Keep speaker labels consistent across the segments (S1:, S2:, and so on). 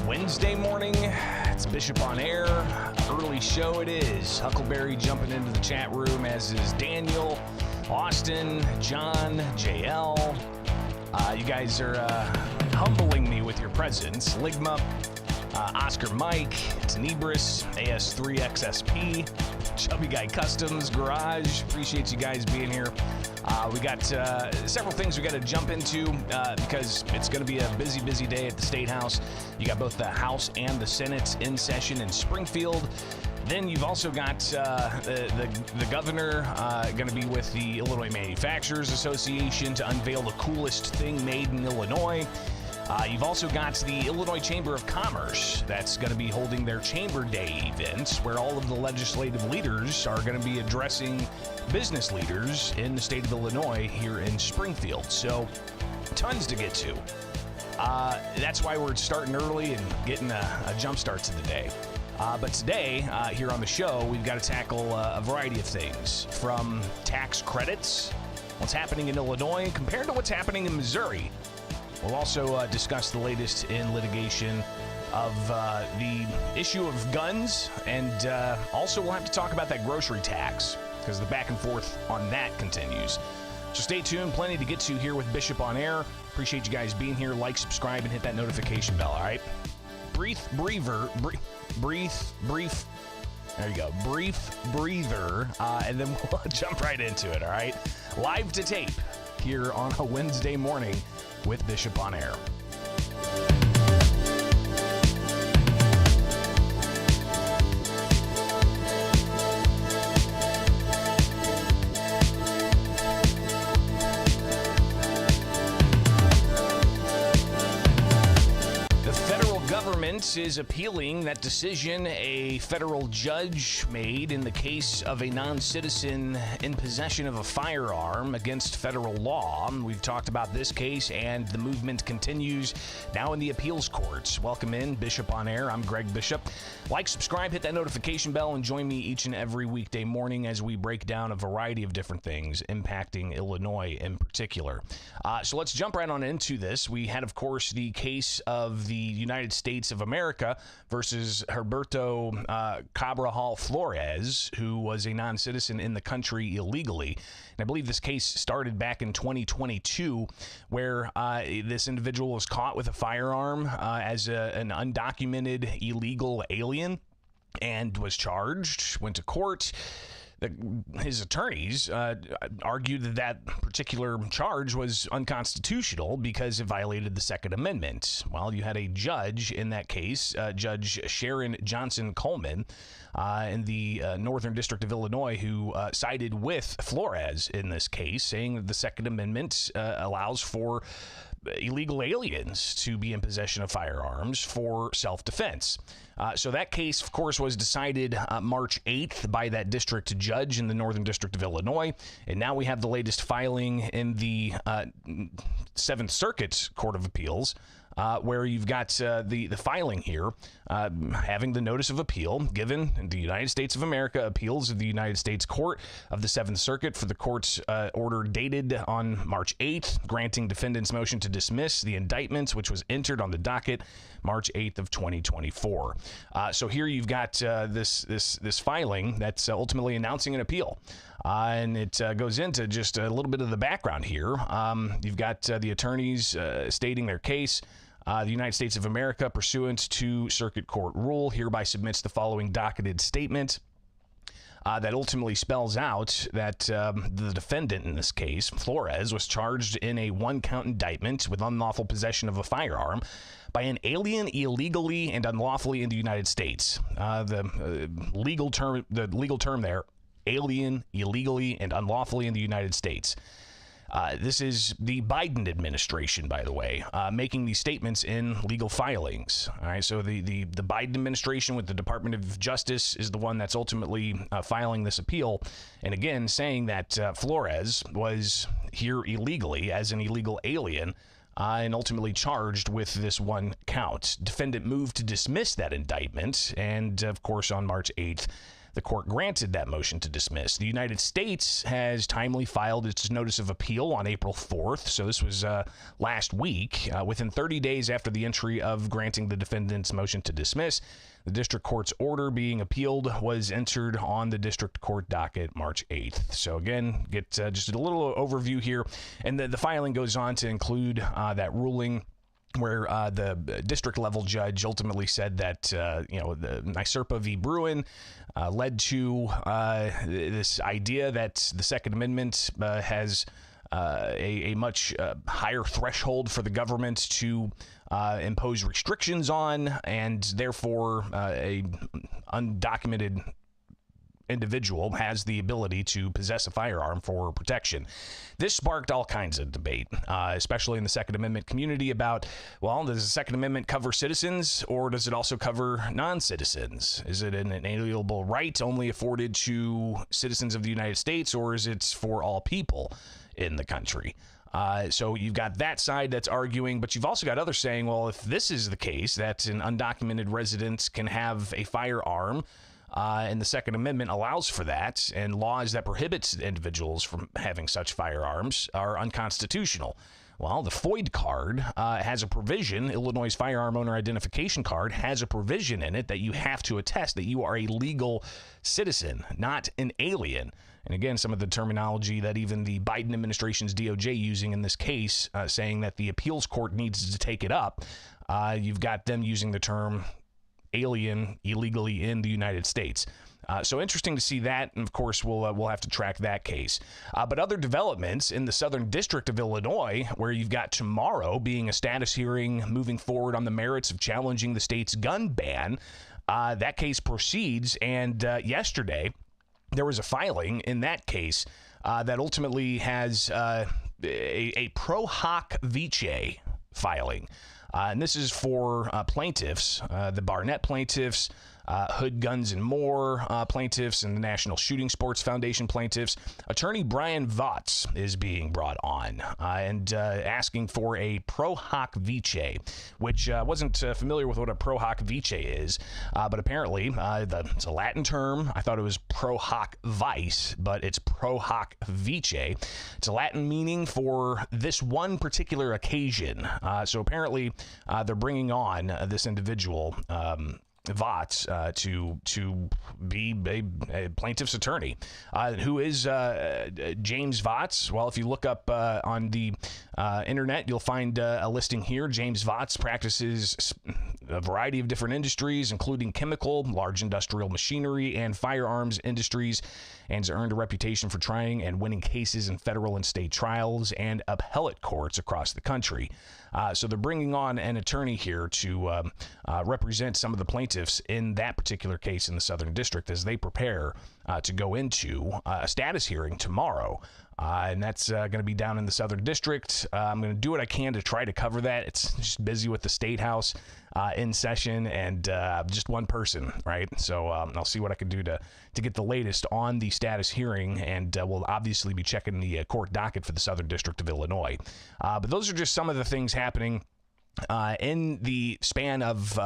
S1: Wednesday morning, it's Bishop on Air. Early show it is. Huckleberry jumping into the chat room, as is Daniel, Austin, John, JL. You guys are humbling me with your presence. Ligma, Oscar Mike, Tenebris, AS3XSP, Chubby Guy Customs, Garage. Appreciate you guys being here. We got several things we got to jump into because it's going to be a busy, busy day at the State House. You got both the House and the Senate in session in Springfield. Then you've also got the governor going to be with the Illinois Manufacturers Association to unveil the coolest thing made in Illinois. You've also got the Illinois Chamber of Commerce that's going to be holding their Chamber Day events, where all of the legislative leaders are going to be addressing business leaders in the state of Illinois here in Springfield. So, tons to get to. That's why we're starting early and getting a jump start to the day. But today, here on the show, we've got to tackle a variety of things, from tax credits, what's happening in Illinois compared to what's happening in Missouri. We'll also discuss the latest in litigation of the issue of guns, and also we'll have to talk about that grocery tax, because the back and forth on that continues. So stay tuned. Plenty to get to here with Bishop on Air. Appreciate you guys being here. Like, subscribe, and hit that notification bell, all right? Brief breather. There you go. Brief breather, and then we'll jump right into it, all right? Live to tape here on a Wednesday morning with Bishop on Air. Is appealing that decision a federal judge made in the case of a non-citizen in possession of a firearm against federal law. We've talked about this case, and the movement continues now in the appeals courts. Welcome in, Bishop on Air. I'm Greg Bishop. Like, subscribe, hit that notification bell, and join me each and every weekday morning as we break down a variety of different things impacting Illinois in particular. So let's jump right on into this. We had, of course, the case of the United States of America versus Herberto Cabral Flores, who was a non-citizen in the country illegally. And I believe this case started back in 2022, where this individual was caught with a firearm as an undocumented illegal alien and was charged, went to court. His attorneys argued that that particular charge was unconstitutional because it violated the Second Amendment. Well, you had a judge in that case, Judge Sharon Johnson Coleman, in the Northern District of Illinois, who sided with Flores in this case, saying that the Second Amendment allows for illegal aliens to be in possession of firearms for self-defense. So that case, of course, was decided March 8th by that district judge in the Northern District of Illinois. And now we have the latest filing in the Seventh Circuit Court of Appeals, where you've got the filing here having the notice of appeal given the United States of America appeals of the United States Court of the Seventh Circuit for the court's order dated on March 8th, granting defendant's motion to dismiss the indictment, which was entered on the docket March 8th of 2024. So here you've got this filing that's ultimately announcing an appeal. And it goes into just a little bit of the background here. You've got the attorneys stating their case. The United States of America, pursuant to Circuit Court rule, hereby submits the following docketed statement that ultimately spells out that the defendant in this case, Flores, was charged in a one-count indictment with unlawful possession of a firearm by an alien illegally and unlawfully in the United States. The legal term there, alien illegally and unlawfully in the United States. This is the Biden administration, by the way, making these statements in legal filings. All right, so the Biden administration with the Department of Justice is the one that's ultimately filing this appeal, and again saying that Flores was here illegally as an illegal alien. And ultimately charged with this one count. Defendant moved to dismiss that indictment, and of course on March 8th, the court granted that motion to dismiss. The United States has timely filed its notice of appeal on April 4th, so this was last week, within 30 days after the entry of granting the defendant's motion to dismiss. The district court's order being appealed was entered on the district court docket March 8th. So again, get just a little overview here. And the filing goes on to include that ruling where the district level judge ultimately said that, the NYSERPA v. Bruin led to this idea that the Second Amendment has a much higher threshold for the government to impose restrictions on, and therefore a undocumented individual has the ability to possess a firearm for protection. This sparked all kinds of debate, especially in the Second Amendment community about, well, does the Second Amendment cover citizens or does it also cover non-citizens? Is it an inalienable right only afforded to citizens of the United States, or is it for all people in the country? So you've got that side that's arguing, but you've also got others saying, well, if this is the case, that an undocumented resident can have a firearm, and the Second Amendment allows for that, and laws that prohibit individuals from having such firearms are unconstitutional. Well, the FOID card has a provision, Illinois' Firearm Owner Identification Card has a provision in it that you have to attest that you are a legal citizen, not an alien. And again, some of the terminology that even the Biden administration's DOJ using in this case, saying that the appeals court needs to take it up, you've got them using the term alien illegally in the United States. So interesting to see that, and of course we'll have to track that case. But other developments in the Southern District of Illinois, where you've got tomorrow being a status hearing moving forward on the merits of challenging the state's gun ban. That case proceeds, and yesterday there was a filing in that case that ultimately has a pro hoc vice filing. And this is for plaintiffs, the Barnett plaintiffs, Hood Guns and More plaintiffs, and the National Shooting Sports Foundation plaintiffs. Attorney Brian Votz is being brought on and asking for a pro hoc vice, which wasn't familiar with what a pro hoc vice is, but apparently it's a Latin term. I thought it was pro hoc vice, but it's pro hoc vice. It's a Latin meaning for this one particular occasion. So apparently they're bringing on this individual, Votz, to be a plaintiff's attorney. Who is James Votz? Well, if you look up on the internet, you'll find a listing here. James Votz practices a variety of different industries, including chemical, large industrial machinery, and firearms industries, and has earned a reputation for trying and winning cases in federal and state trials and appellate courts across the country. So they're bringing on an attorney here to represent some of the plaintiffs in that particular case in the Southern District as they prepare to go into a status hearing tomorrow. And that's going to be down in the Southern District. I'm going to do what I can to try to cover that. It's just busy with the State House in session and just one person, right? So I'll see what I can do to get the latest on the status hearing, and we'll obviously be checking the court docket for the Southern District of Illinois. But those are just some of the things happening in the span of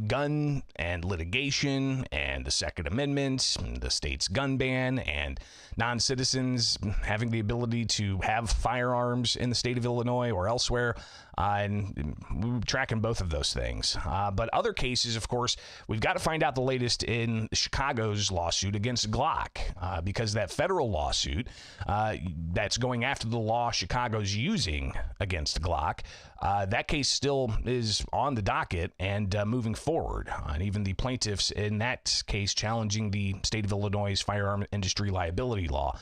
S1: gun and litigation and the Second Amendment, and the state's gun ban, and non-citizens having the ability to have firearms in the state of Illinois or elsewhere. And we're tracking both of those things. But other cases, of course, we've got to find out the latest in Chicago's lawsuit against Glock, because that federal lawsuit that's going after the law Chicago's using against Glock, that case still is on the docket and moving forward. And even the plaintiffs in that case challenging the state of Illinois' firearm industry liability law,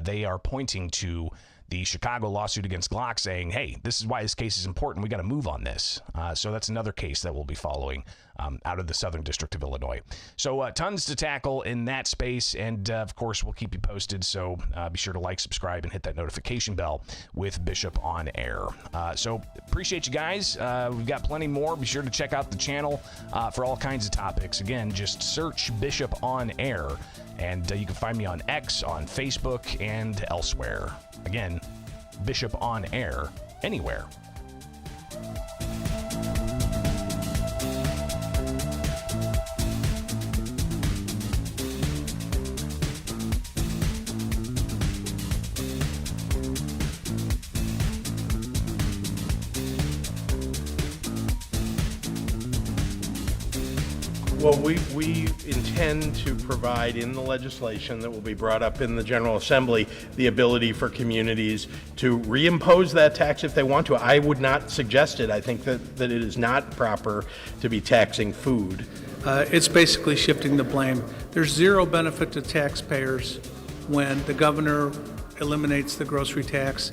S1: they are pointing to the Chicago lawsuit against Glock, saying, hey, this is why this case is important. We got to move on this. So that's another case that we'll be following out of the Southern District of Illinois. So tons to tackle in that space. And of course, we'll keep you posted. So be sure to like, subscribe, and hit that notification bell with Bishop on Air. So appreciate you guys. We've got plenty more. Be sure to check out the channel for all kinds of topics. Again, just search Bishop on Air, and you can find me on X, on Facebook, and elsewhere. Again, Bishop on Air, anywhere.
S2: Well, we intend to provide in the legislation that will be brought up in the General Assembly the ability for communities to reimpose that tax if they want to. I would not suggest it. I think that it is not proper to be taxing food.
S3: It's basically shifting the blame. There's zero benefit to taxpayers when the governor eliminates the grocery tax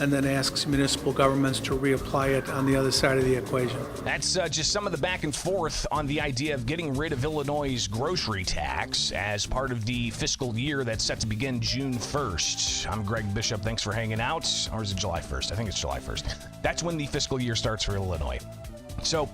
S3: and then asks municipal governments to reapply it on the other side of the equation.
S1: That's just some of the back and forth on the idea of getting rid of Illinois' grocery tax as part of the fiscal year that's set to begin June 1st. I'm Greg Bishop. Thanks for hanging out. Or is it July 1st? I think it's July 1st. That's when the fiscal year starts for Illinois. So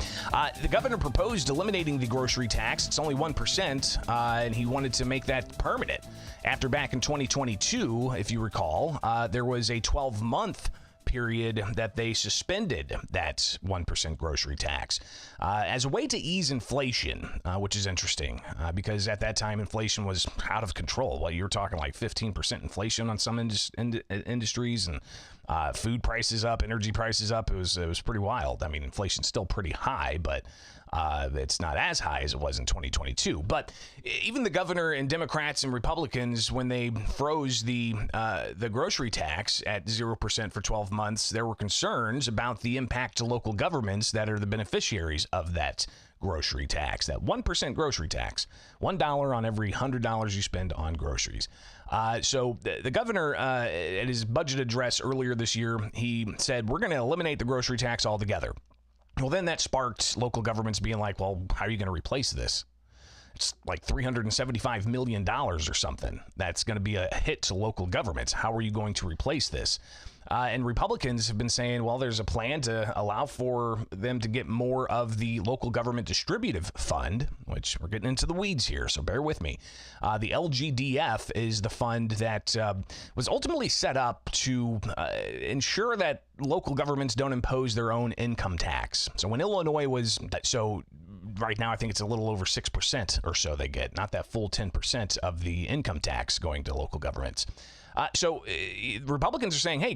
S1: the governor proposed eliminating the grocery tax. It's only 1%, and he wanted to make that permanent. After back in 2022, if you recall, there was a 12-month period that they suspended that 1% grocery tax as a way to ease inflation, which is interesting because at that time inflation was out of control. Well, you were talking like 15% inflation on some industries, and food prices up, energy prices up. It was pretty wild. I mean, inflation's still pretty high, but it's not as high as it was in 2022. But even the governor and Democrats and Republicans, when they froze the grocery tax at 0% for 12 months, there were concerns about the impact to local governments that are the beneficiaries of that grocery tax, that 1% grocery tax, $1 on every $100 you spend on groceries. So the governor, at his budget address earlier this year, he said, we're going to eliminate the grocery tax altogether. Well, then that sparked local governments being like, well, how are you going to replace this? It's like $375 million or something. That's going to be a hit to local governments. How are you going to replace this? And Republicans have been saying, well, there's a plan to allow for them to get more of the local government distributive fund, which we're getting into the weeds here, so bear with me. The LGDF is the fund that was ultimately set up to ensure that local governments don't impose their own income tax. So when Illinois was, right now I think it's a little over 6% or so they get, not that full 10% of the income tax going to local governments. So Republicans are saying, hey,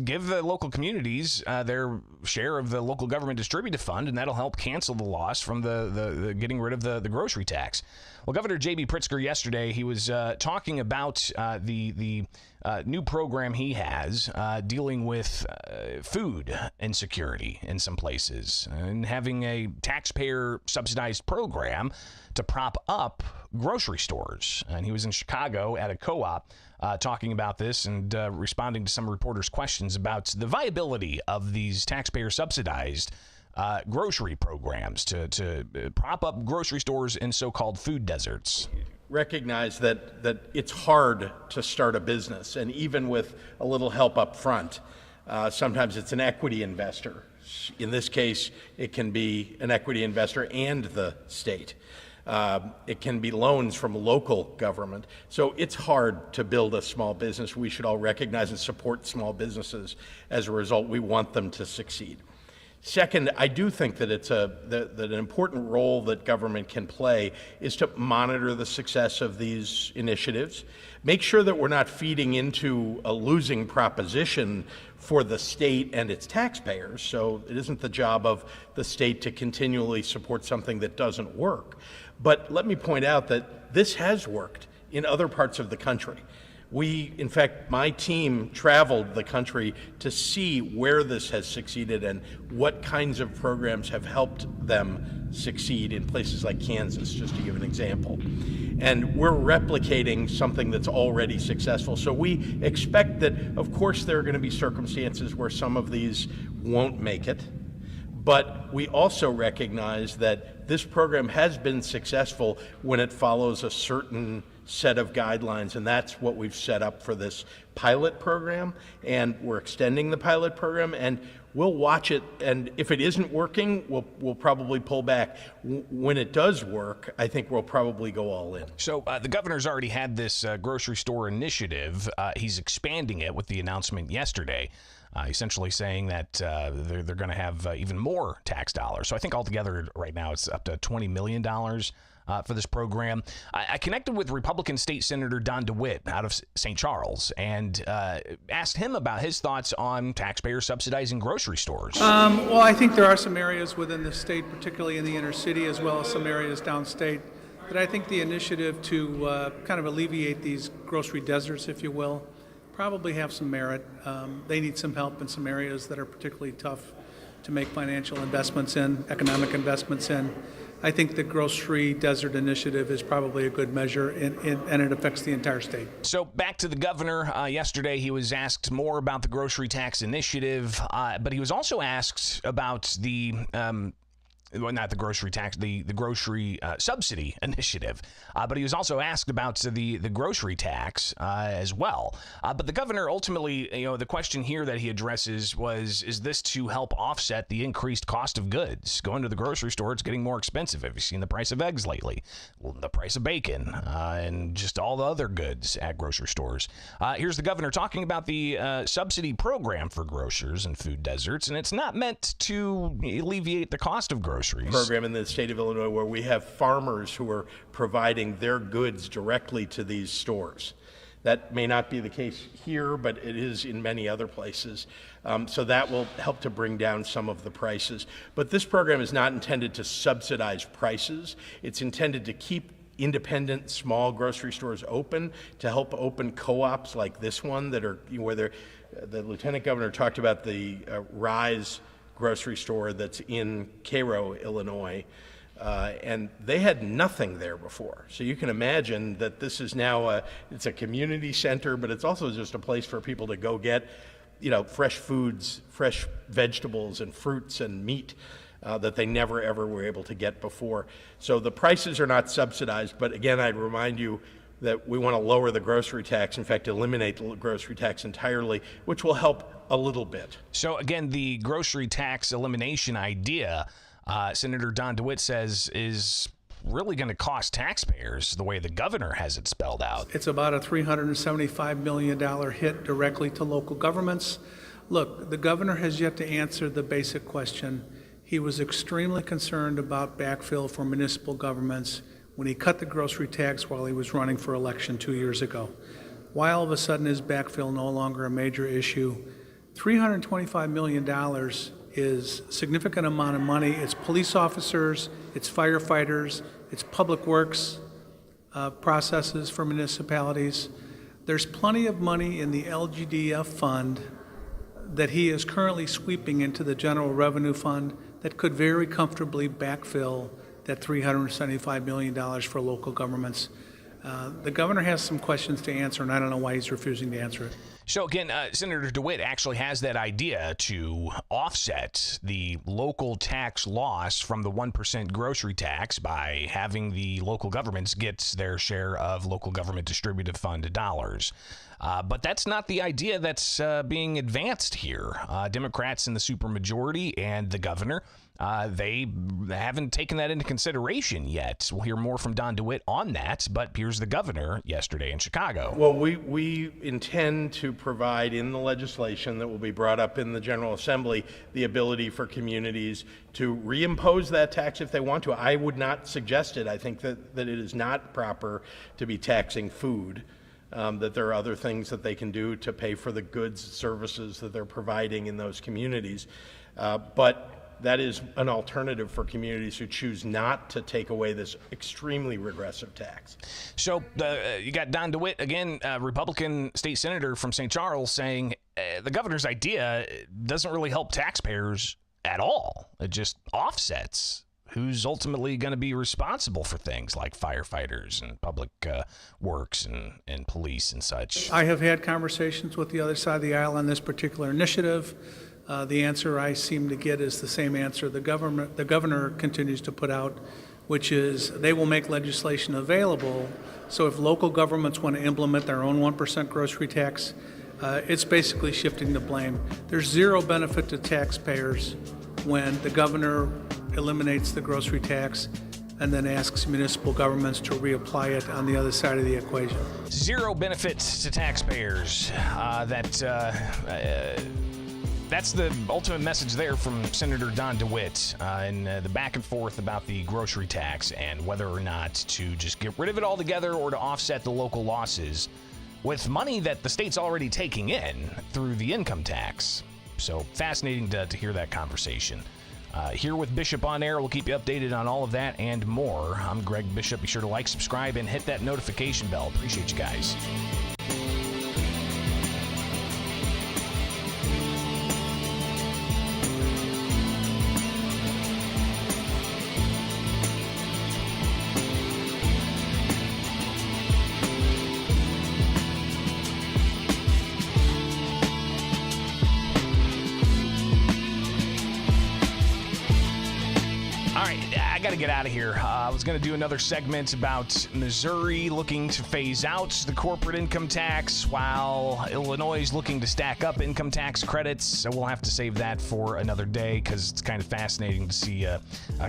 S1: give the local communities their share of the local government distributive fund, and that'll help cancel the loss from the getting rid of the grocery tax. Well, Governor J.B. Pritzker yesterday, he was talking about the new program he has dealing with food insecurity in some places and having a taxpayer subsidized program to prop up grocery stores. And he was in Chicago at a co-op talking about this and responding to some reporters' questions about the viability of these taxpayer subsidized grocery programs to prop up grocery stores in so-called food deserts.
S2: Recognize that it's hard to start a business, and even with a little help up front, sometimes it's an equity investor. In this case, it can be an equity investor and the state. It can be loans from local government. So it's hard to build a small business. We should all recognize and support small businesses. As a result, we want them to succeed. Second, I do think that that an important role that government can play is to monitor the success of these initiatives, make sure that we're not feeding into a losing proposition for the state and its taxpayers. So it isn't the job of the state to continually support something that doesn't work. But let me point out that this has worked in other parts of the country. In fact, my team traveled the country to see where this has succeeded and what kinds of programs have helped them succeed in places like Kansas, just to give an example. And we're replicating something that's already successful. So we expect that, of course, there are going to be circumstances where some of these won't make it. But we also recognize that this program has been successful when it follows a certain set of guidelines, and that's what we've set up for this pilot program. And we're extending the pilot program, and we'll watch it, and if it isn't working, we'll probably pull back. When it does work, I think we'll probably go all in.
S1: So the governor's already had this grocery store initiative. He's expanding it with the announcement yesterday. Essentially saying that they're going to have even more tax dollars. So I think altogether right now it's up to $20 million for this program. I connected with Republican State Senator Don DeWitt out of St. Charles and asked him about his thoughts on taxpayers subsidizing grocery stores.
S3: Well, I think there are some areas within the state, particularly in the inner city, as well as some areas downstate, that I think the initiative to kind of alleviate these grocery deserts, if you will, probably have some merit. They need some help in some areas that are particularly tough to make financial investments in, economic investments in. I think the grocery desert initiative is probably a good measure, and it affects the entire state.
S1: So back to the governor. Yesterday, he was asked more about the grocery tax initiative, but he was also asked about the well, not the grocery tax, the grocery subsidy initiative. But he was also asked about the grocery tax as well. But the governor ultimately, the question here that he addresses was, is this to help offset the increased cost of goods? Going to the grocery store, it's getting more expensive. Have you seen the price of eggs lately? Well, the price of bacon and just all the other goods at grocery stores. Here's the governor talking about the subsidy program for grocers and food deserts, and it's not meant to alleviate the cost of groceries.
S2: Program in the state of Illinois where we have farmers who are providing their goods directly to these stores. That may not be the case here, but it is in many other places. So that will help to bring down some of the prices. But this program is not intended to subsidize prices. It's intended to keep independent small grocery stores open, to help open co-ops like this one that are where the lieutenant governor talked about the Rise grocery store that's in Cairo, Illinois, and they had nothing there before. So you can imagine that this is now it's a community center, but it's also just a place for people to go get, fresh foods, fresh vegetables and fruits and meat that they never ever were able to get before. So the prices are not subsidized, but again, I'd remind you that we want to lower the grocery tax, in fact, eliminate the grocery tax entirely, which will help a little bit.
S1: So again, the grocery tax elimination idea, Senator Don DeWitt says, is really going to cost taxpayers the way the governor has it spelled out.
S3: It's about a $375 million hit directly to local governments. Look, the governor has yet to answer the basic question. He was extremely concerned about backfill for municipal governments when he cut the grocery tax while he was running for election 2 years ago. Why all of a sudden is backfill no longer a major issue? $325 million is a significant amount of money. It's police officers, it's firefighters, it's public works processes for municipalities. There's plenty of money in the LGDF fund that he is currently sweeping into the general revenue fund that could very comfortably backfill that $375 million for local governments. The governor has some questions to answer, and I don't know why he's refusing to answer it.
S1: So again, Senator DeWitt actually has that idea to offset the local tax loss from the 1% grocery tax by having the local governments get their share of local government distributive fund dollars. But that's not the idea that's being advanced here. Democrats in the supermajority and the governor, they haven't taken that into consideration yet. We'll hear more from Don DeWitt on that, but here's the governor yesterday in Chicago.
S2: Well, we intend to provide in the legislation that will be brought up in the General Assembly the ability for communities to reimpose that tax if they want to. I would not suggest it. I think that it is not proper to be taxing food. That there are other things that they can do to pay for the goods, services that they're providing in those communities. But that is an alternative for communities who choose not to take away this extremely regressive tax.
S1: So you got Don DeWitt, again, Republican state senator from St. Charles, saying the governor's idea doesn't really help taxpayers at all. It just offsets who's ultimately going to be responsible for things like firefighters and public works and police and such.
S3: I have had conversations with the other side of the aisle on this particular initiative. The answer I seem to get is the same answer the governor continues to put out, which is they will make legislation available. So if local governments want to implement their own 1% grocery tax, it's basically shifting the blame. There's zero benefit to taxpayers when the governor eliminates the grocery tax and then asks municipal governments to reapply it on the other side of the equation.
S1: Zero benefits to taxpayers. That's the ultimate message there from Senator Don DeWitt in the back and forth about the grocery tax and whether or not to just get rid of it altogether or to offset the local losses with money that the state's already taking in through the income tax. So fascinating to hear that conversation. Here with Bishop on Air, we'll keep you updated on all of that and more. I'm Greg Bishop. Be sure to like, subscribe, and hit that notification bell. Appreciate you guys. I got to get out of here. I was going to do another segment about Missouri looking to phase out the corporate income tax while Illinois is looking to stack up income tax credits. So we'll have to save that for another day because it's kind of fascinating to see a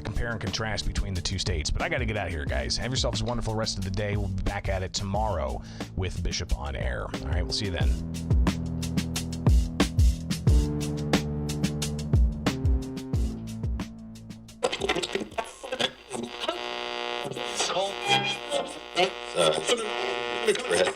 S1: compare and contrast between the two states. But I got to get out of here, guys. Have yourselves a wonderful rest of the day. We'll be back at it tomorrow with Bishop on Air. All right, we'll see you then.
S4: Red